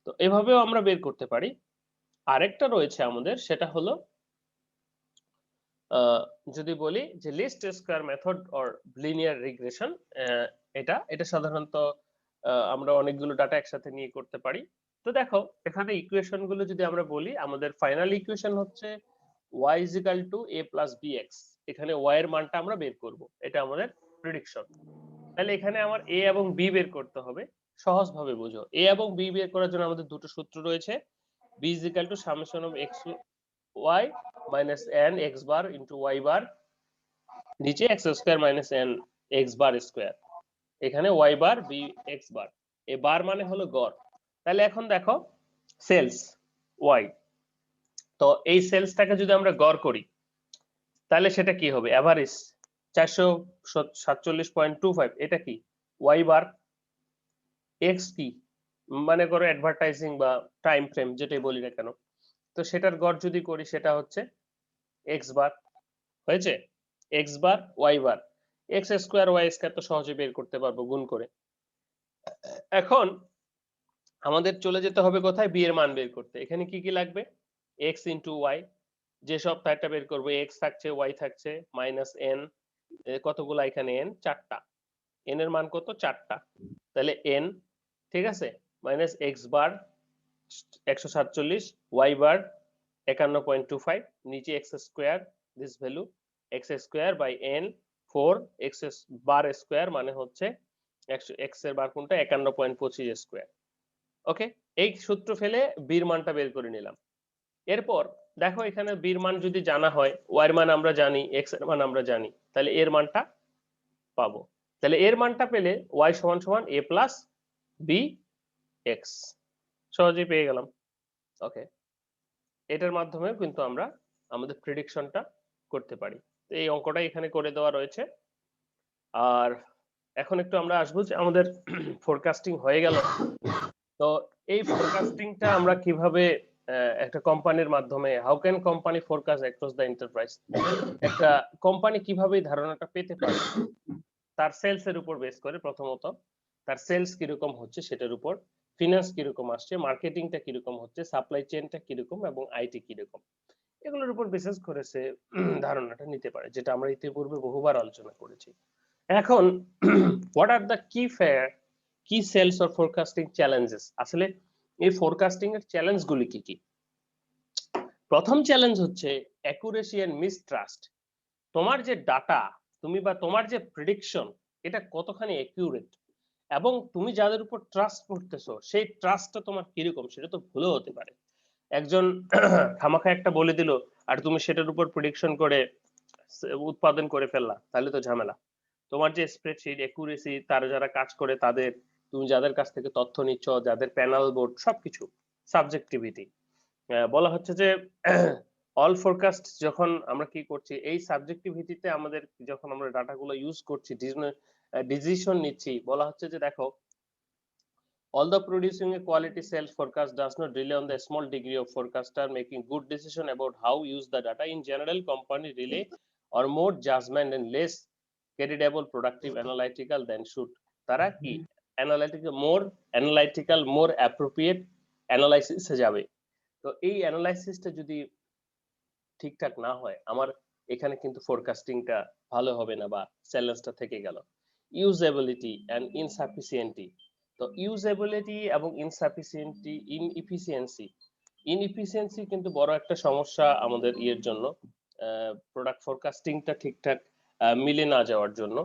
তো এভাবেও আমরা বের করতে পারি। আরেকটা রয়েছে আমাদের, সেটা হলো যদি বলি যে least square method or linear regression. এটা এটা সাধারণত আমরা অনেকগুলো ডাটা একসাথে নিয়ে করতে পারি। তো দেখো এখানে ইকুয়েশন গুলো যদি আমরা বলি, আমাদের ফাইনাল ইকুয়েশন হচ্ছে y is equal to a plus bx। এখানে y এর মানটা আমরা বের করব, এটা আমাদের প্রেডিকশন। তাহলে এখানে আমার a এবং b বের করতে হবে। সহজ ভাবে বুঝো, a এবং b বের করার জন্য আমাদের দুটো সূত্র রয়েছে। b is equal to summation of x y minus n x bar into y bar, নিচে x square minus n x bar square, এখানে y বার b x বার। এ বার মানে হলো গড়। তাহলে এখন দেখো সেলস y, তো এই সেলসটাকে যদি আমরা গড় করি তাহলে সেটা কি হবে, এভারেজ 447.25, এটা কি y বার। x কি, মানে করো অ্যাডভার্টাইজিং বা টাইম ফ্রেম যেটাই বলি না কেন, তো সেটার গড় যদি করি সেটা হচ্ছে x বার। হয়েছে x বার y বার, x স্কয়ার y স্কয়ার তো সহজে বের করতে পারবো গুণ করে। এখন আমাদের চলে যেতে হবে কোথায়, b এর মান বের করতে। এখানে কি কি লাগবে, x ইন্টু y, যে সপ্তাহটা বের করবো x থাকছে y থাকছে মাইনাস n, কতগুলা এখানে n, 4টা, n এর মান কত 4টা, তাহলে n, ঠিক আছে, minus x bar 147, y bar 51.25, নিচে x square this value x square by n 4 x bar square মানে হচ্ছে x এর বার কোনটা 51.25 স্কয়ার। ওকে, এই সূত্র ফেলে b এর মানটা বের করে নিলাম। এরপর দেখো এখানে b এর মান যদি জানা হয়, y এর মান আমরা জানি, x এর মান আমরা জানি, তাহলে এর মানটা পাবো। তাহলে এর মানটা পেলে y সমান সমান a প্লাস b x, সহজেই পেয়ে গেলাম। ওকে, এটার মাধ্যমে কিন্তু আমরা আমাদের প্রেডিকশনটা করতে পারি। এই অঙ্কটা এখানে করে দেওয়া রয়েছে। আর এখন একটু আমরা আসবো যে আমাদের ফোরকাস্টিং হয়ে গেল। তো এই ফোরকাস্টিংটা আমরা কিভাবে একটা কোম্পানির মাধ্যমে how can company forecast across the enterprise, একটা কোম্পানি কিভাবে এই ধারণাটা পেতে পারে তার সেলস এর উপর বেস করে, প্রথমত তার সেলস কিরকম হচ্ছে সেটার উপর, ফিনান্স কিরকম আসছে, মার্কেটিংটা কিরকম হচ্ছে, সাপ্লাই চেইনটা কিরকম এবং আইটি কিরকম, এগুলোর উপর বিশেষ করে সে ধারণাটা নিতে পারে, যেটা আমরা ইতিপূর্বে বহুবার আলোচনা করেছি। এখন হোয়াট আর দ্য কি সেলস অর ফোরকাস্টিং চ্যালেঞ্জেস, আসলে এই ফোরকাস্টিং এর চ্যালেঞ্জ গুলি কি কি? প্রথম চ্যালেঞ্জ হচ্ছে অ্যাকুরেসি এন্ড মিসট্রাস্ট। তোমার যে ডাটা, তুমি বা তোমার যে প্রেডিকশন, এটা কতখানি অ্যাকিউরেট, এবং তুমি যাদের উপর ট্রাস্ট করতেছো সেই ট্রাস্টটা তোমার কিরকম, সেটা তো ভুলও হতে পারে। একজন খামাখা একটা বলে দিল আর তুমি সেটার উপর প্রেডিকশন করে উৎপাদন করে ফেললা, তাহলে তো ঝামেলা। তোমার যে স্প্রেডশিট অ্যাকুরেসি, তারা যারা কাজ করে তাদের, তুমি যাদের কাছ থেকে তথ্য নিচ্ছ, যাদের প্যানেল বোর্ড, সবকিছু সাবজেক্টিভিটি। বলা হচ্ছে যে অল ফোরকাস্ট যখন আমরা কি করছি, এই সাবজেক্টিভিটিতে আমাদের যখন আমরা ডাটাগুলো ইউজ করছি, ডিসিশন নিচ্ছি, বলা হচ্ছে যে দেখো, although producing a quality sales forecast does not rely on the small degree of forecaster making good decision about how use the data, in general company rely or more judgment and less credible productive analytical than should. তারা কি analytical মোর appropriate অ্যানালাইসিসে যাবে। তো এই অ্যানালাইসিসটা যদি ঠিকঠাক না হয়, আমার এখানে কিন্তু ফোরকাস্টিংটা ভালো হবে না বা চ্যালেঞ্জটা থেকে গেল। Usability and insufficiency. তো ইউজেবিলিটি এবং ইনএফিসিয়েন্সি কিন্তু বড় একটা সমস্যা আমাদের ইয়ের জন্য, প্রোডাক্ট ফোরকাস্টিংটা ঠিকঠাক মিলে না যাওয়ার জন্য।